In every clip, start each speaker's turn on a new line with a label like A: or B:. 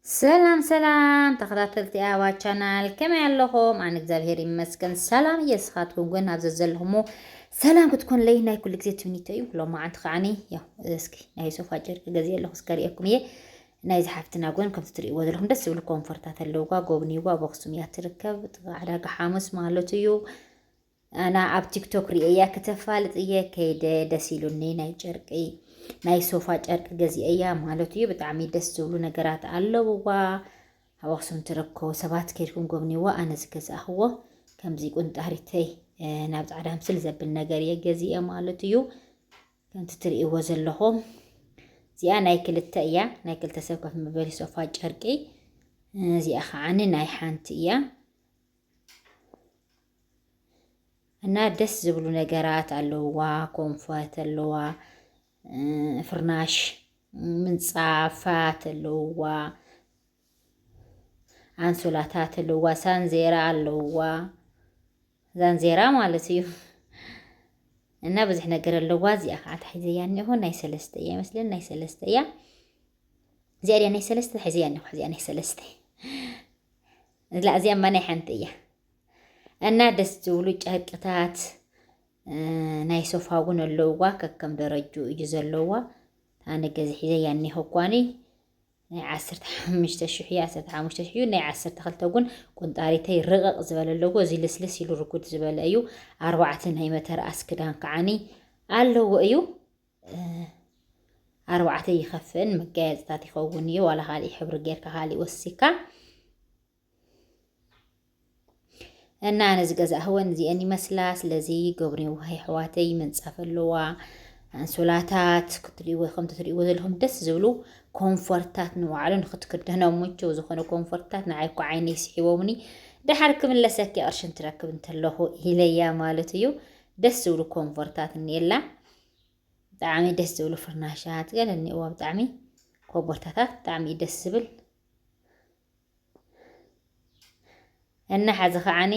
A: سلام سلام تخطاتلتي اوا channel كما ياللهم عن እግዚአብሔር ይመስገን ሰላም የስኻትኩም ግን አብዘዘልሁሙ ሰላም ክትኮን ለይ ናይ ኩሉ ግዜ ትምኒተዩ ሎማ አንተ ኻኒ ያው እስኪ ናይ ሶፋ ጨርቅ ገዚ ያለሁ እስከሪአኩም ናይ ዝሓፍትና ጎን ከም ትሪእዎ ዘለኹም ደስ ዝብል ኮምፎርታት ኣለውዋ ጎብኒዋ በኽሱም ያ ትርከብ ዕዳጋ ሓሙስ ማለት እዩ አና ኣብ ቲክቶክ ሪእያ ከተፋልጥ ከይደ ደስ ኢሉኒ ናይ ጨርቂ ናይ ሶፋ ጨርቅ ገዚእያ ማለት እዩ ብጣዕሚ ደስ ዝብሉ ነገራት ኣለውዋ ኣብ ኣኽሱም ትርከቡ ሰባት ከይድኩም ጎብኒዋ ኣነ ዝገዛእኽዎ ከምዚ ቁንጣሪተይ ናብ ፃዕዳ ምስሊ ዘብል ነገር እየ ገዚእየ ማለት እዩ ከምቲ ትሪእዎ ዘለኹም እዚኣ ናይ ክልተ እያ ናይ ክልተ ሰብ ከፍ መበሊ ሶፋ ጨርቂ እዚኣ ኸዓኒ ናይ ሓንቲ እያ እና ደስ ዝብሉ ነገራት ኣለውዋ ኮምፎርት ኣለዋ ፍርናሽ ምንጻፋት ኣለውዋ አንሶላታት ኣለውዋ ሳንዜራ ኣለውዋ ዛንዜራ ማለት እዩ እና ብዙሕ ነገር ኣለውዋ እዚኣ ከዓ ተሒዘያ እኒሆ ናይ ሰለስተ እያ ይመስለኒ ናይ ሰለስተ እያ እዚኣ ናይ ሰለስተ ተሒዘያ እኒሆ እዚኣ ናይ ሰለስተ ላ እዚኣማ ናይ ሓንቲ እያ እና ደስ ዝብሉ ጨርቅታት ናይ ሶፋ እውን ኣለውዋ ከከም ደረጁ እዩ ዘለውዋ ኣነ ገዚ ሒዘያ እኒሆ እኳኒ ናይ 15,000 15,000 ናይ 12 እውን ቁንጣሪተይ ርቕቕ ዝበለ ኣለዎ እዚ ልስልስ ኢሉ ርጉድ ዝበለ እዩ 4 ናይ መተርኣስ ክዳን ከዓኒ ኣለዎ እዩ 4 ይኸፍን መጋየፅታት ይኸውን እዩ ዋላ ካሊእ ሕብሪ ጌርካ ካሊእ ወሲካ እና أنا زجزا هون زي أني مسلا سلزي قبرني وهي حواتي من صفلوا سولاتات كتري وخم تري وذلهم دس زولو كونفورتات نوعلن خد كدهنا ومجو زخنا كونفورتات نعيكو عيني سحيومني ده حركم اللسكي أرشن تركب انت الله إليا مالتيو دس زولو كونفورتات نيلا تعمي دس زولو فرناشات قال إني هو بتعمي كونفورتات تعمي دس زبل እና ሓዚ ኸዓኒ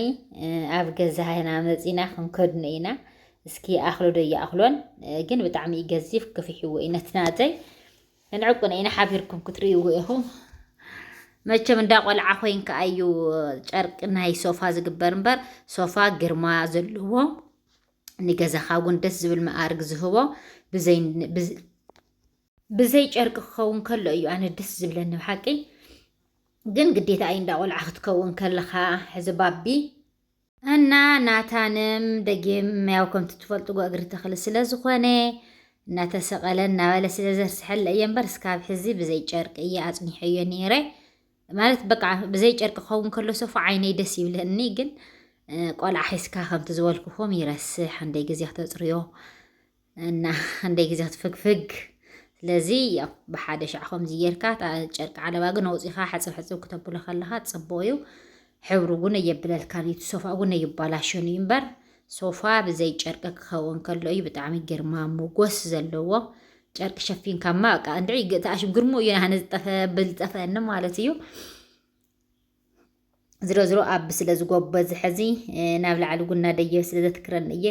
A: ኣብ ገዛ ሃይና መፂና ክንከድኑ ኢና እስኪ ኣኽሎ ዶ ይኣኽሎን ግን ብጣዕሚ ይገዚፍ ከፊሕዎ ኢና ትናተይ ንዕቁነ ኢና ሓቢርኩም ክትርእይዎ ኢኹም መቸም እንዳቆልዓ ኮይንካ እዩ ጨርቂ ናይ ሶፋ ዝግበር እምበር ሶፋ ግርማ ዘለዎ ንገዛኻ እውን ደስ ዝብል መኣርግ ዝህቦ ብዘይ ጨርቂ ክኸውን ከሎ እዩ ኣነ ደስ ዝብለኒ ብሓቂ ግን ግዴታ ኣይ እንዳቆልዓ ክትከውን ከለኻ ሕዝባቢ እና ናታንም ደጊም ያው ከምቲ ትፈልጥዎ እግሪ ተኽሊ ስለ ዝኾነ እናተሰቐለ እናበለ ስለ ዘርስሐለ እየ እምበር እስካብ ሕዚ ብዘይ ጨርቂ እየ ኣፅኒሐዮ ነይረ ማለት በቃ ብዘይ ጨርቂ ክኸውን ከሎ ሶፋ ዓይነይ ደስ ይብለኒ ግን ቆልዓ ሒዝካ ከምቲ ዝበልኩኹም ይረስሕ እንደይ ግዜ ክተፅርዮ እና እንደይ ግዜ ክትፍግፍግ ስለዚ ያው ብሓደ ሻዕ ከምዚ ጌርካ ጨርቂ ዓለባ ግን ኣውፂኻ ሓፅብ ሓፅብ ክተብሎ ከለኻ ፅቡቅ እዩ ሕብሩ እውን የብለልካ ኒቱ ሶፋ እውን ይባላሽን እዩ እምበር ሶፋ ብዘይ ጨርቂ ክኸውን ከሎ እዩ ብጣዕሚ ግርማ ሞጎስ ዘለዎ ጨርቂ ሸፊንካማ በቃ እንድዒ ተኣሽም ግርሙ እዩ ናሃነ ዝጠፈአኒ ማለት እዩ ዝሮ ዝሮ ኣብ ስለ ዝጎበዝ ሕዚ ናብ ላዕሊ ጉና ደየ ስለ ዘትክረኒ እየ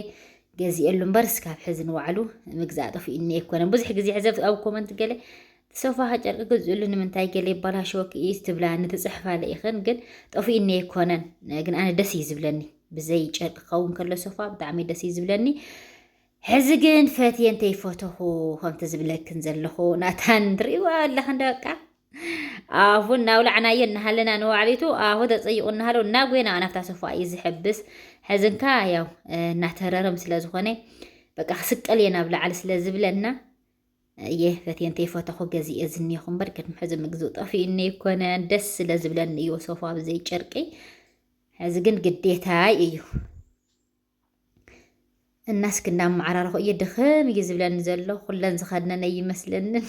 A: ገዚእሉ እምበር እስካብ ሕዚ ንባዕሉ ምግዛእ ጠፊኡኒ ኣይኮነን ብዙሕ ግዜ ሕዘብ ኣብ ኮመንት ገለ ሶፋ ጨርቂ ገዝኡሉ ንምንታይ ገለ ይባላሽወክ እዩ ትብላኒ ትፅሕፋለ ኢኽን ግን ጠፊኡኒ ኣይኮነን ግን ኣነ ደስ እዩ ዝብለኒ ብዘይ ጨርቂ ክኸውን ከሎ ሶፋ ብጣዕሚ ደስ እዩ ዝብለኒ ሕዚ ግን ፈትየ እንተይፈተኹ ከምቲ ዝብለክን ዘለኹ ናታን ትሪእዋ ኣለኻ እንደበቃ ኣፉ እናውላዕናዮ እናሃለና ንባዕሊቱ ኣሁ ተፀይቑ እናሃለው እናጎይና ናፍታ ሶፋ እዩ ዝሕብስ ሕዝንካ ያው እናተረረም ስለ ዝኾነ በቃ ክስቀል እየ ናብ ላዕሊ ስለ ዝብለና እየ ፈትየ እንተይፈተኹ ገዚእየ ዝኒኹ እምበር ቅድሚ ሕዚ ምግዝኡ ጠፊኡኒ ኣይኮነን ደስ ስለ ዝብለኒ እዩ ሶፋ ብዘይ ጨርቂ ሕዚ ግን ግዴታይ እዩ እናስ ክንዳመዓራርኹ እየ ድኽም እዩ ዝብለኒ ዘሎ ኩለን ዝኸድነነ ይመስለንን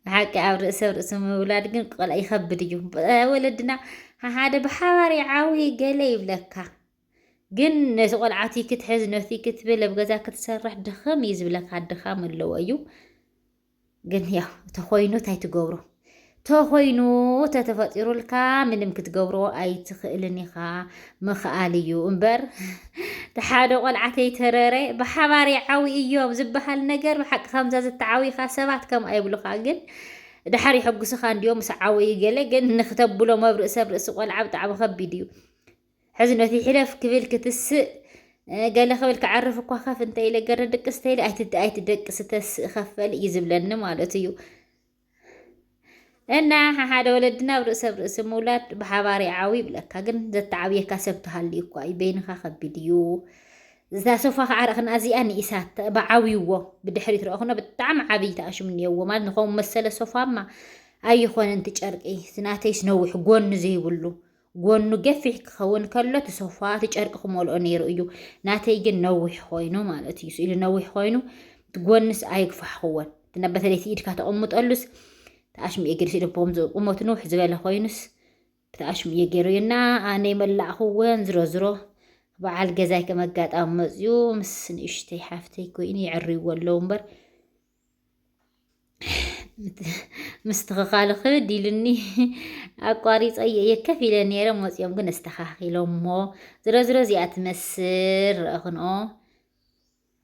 A: ብሓቂ ኣብ ርእሰ ርእሲ ምውላድ ግን ቆልዓ ይኸብድ እዩ ወለድና ሓደ ብሓባር ዓዊ ገለ ይብለካ ግን ነቲ ቆልዓቲ ክትሕዝ ነቲ ክትብል ኣብ ገዛ ክትሰርሕ ድኽም እዩ ዝብለካ ድኻም ኣለዎ እዩ ግን ያው ተኾይኑ እንታይ ትገብሮ ተኾይኑ ተተፈጢሩልካ ምንም ክትገብሮ ኣይትኽእልን ኢኻ ምኽኣል እዩ እምበር تحاد قلعتي تراري بحباري عوي إيوب زبها النجر بحق خمسة التعاوي خاسبات كم أيبلو خاجن دحري حق سخان ديوم مسعوي جلجن نختب له ما برأس قلعة بتعب خبيديو حزن في حلف كبير كتس قال له خبل كعرفك وخاف انت إلى جردك استيل أيتدك ستس خفل يزب لنا مالتيو እና ሓደ ወለድና ብርእሰ ምውላድ ብሓባር ዓዊ ብለካ ግን ዘተዓብየ ካሰብ ተሃልዩ እኳ እዩ በይንኻ ከቢድ እዩ እዛ ሶፋ ከዓ ረእኽና እዚኣ ንኢሳት ብዓብይዎ ብድሕሪት ረእኹና ብጣዕሚ ዓብይ ተኣሽም እኒአዎ ማለት ንኸምኡ መሰለ ሶፋማ ኣይኮነን ti ጨርቂ ዝናተይስ ነዊሕ ጎኑ ዘይብሉ ጎኑ ገፊሕ ክኸውን ከሎ ti ሶፋ ti ጨርቂ ክመልኦ ነይሩ እዩ ናተይ ግን ነዊሕ ኮይኑ ማለት እዩ ስኢሉ ነዊሕ ኮይኑ ጎንስ ኣይግፋሕኽዎን ትነበተለይቲ ኢድካ ተቐምጠሉስ تأشم يجري سيد بوم زو ومتنوح زبالة خوينس تأشم يجرينا أنا ملأ خوان زرو بعد جزاك ما قات أمزيو مسن إشتي حفتي كويني عري واللومبر مستغال خدي لني أقاريس أي يكفي لني رمز يوم كنا استخاخي لومو زرو زيات مسر أخنو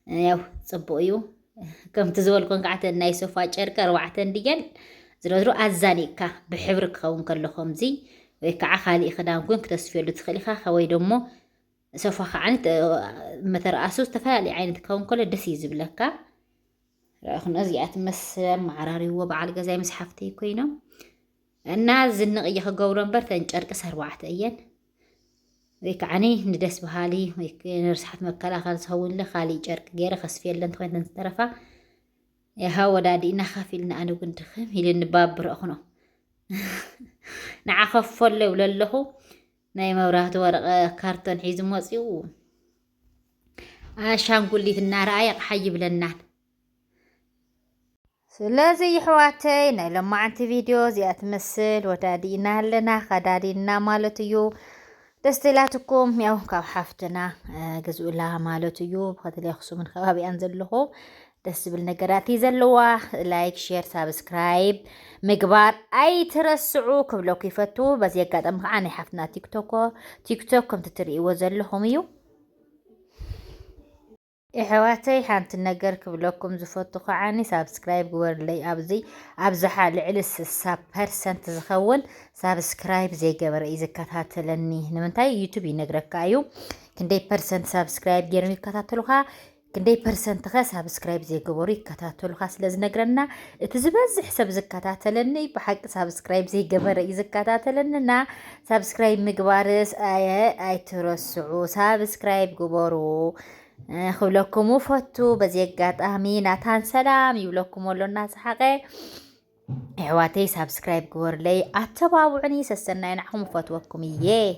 A: ياو صبويو كم تزول كون قعدت الناي سوفا شركة روعتن ديال زرو أزانيكا بحبرك خون كله خمزي ويكع خالي خدام كون كتسفيلو تخليخا خوي دمو سوف خعنت مثل أسوس تفالي عين تكون كل الدسيز بلكا راخن أزيات مسلم عراري هو بعد جزاي مسحفتي كوينو الناس النقية خجورن برتن شركة سروعت أيان ويكعني ندس بحالي ويكنرسحت مكلا خالص هون لخالي شركة غير خسفيل لن تخوين تنترفا يا هوا دادي نخاف لنا أنا كنت خم هي النباب رأخنا نعخف فله ولا له نايم وراه ورق كارتون حيز موسيو عشان كل في النار عيق حي بلنا ስለዚህ ሕዋተይ ናይ ለማዓንቲ ቪድዮ እዚኣ ትመስል ወዳዲና ኣለና ኸዳዲና ማለት እዩ ደስ ኢላትኩም ያው ካብ ሓፍትና ገዝኡላ ማለት እዩ ብኸተለይ ኣኽሱምን ከባቢኣን ዘለኹ ደስ ዝብል ነገራት እዩ ዘለዋ ላይክ ሼር ሳብስክራይብ ምግባር ኣይትረስዑ ክብለኩ ይፈቱ በዚ ኣጋጣሚ ከዓ ናይ ሓፍትና ቲክቶክ ከምቲ ትርእይዎ ዘለኹም እዩ إحواتي حانت النجار كبلكم زفتو خعاني سابسكرايب جوار لي أبزح لعل %% زخون سابسكرايب زي جبر إذا كتات لني نمنتاي يوتيوب ينجرك أيو كندي % سابسكرايب جرمي كتاتلوها كندي % خا سابسكرايب زي جبوري كتاتلوها سلز نجرنا تزبز حسب زكاتات لني بحق سابسكرايب زي جبر إذا كتات لنا سابسكرايب مجبارس أي ترسعو سابسكرايب جبرو خبلكم وفتو بزيقات أمينة سلام يبلكم ولو الناس حقي حواتي سابسكرايب قور لي أتباوعني سستنين عهم فتوكم إيه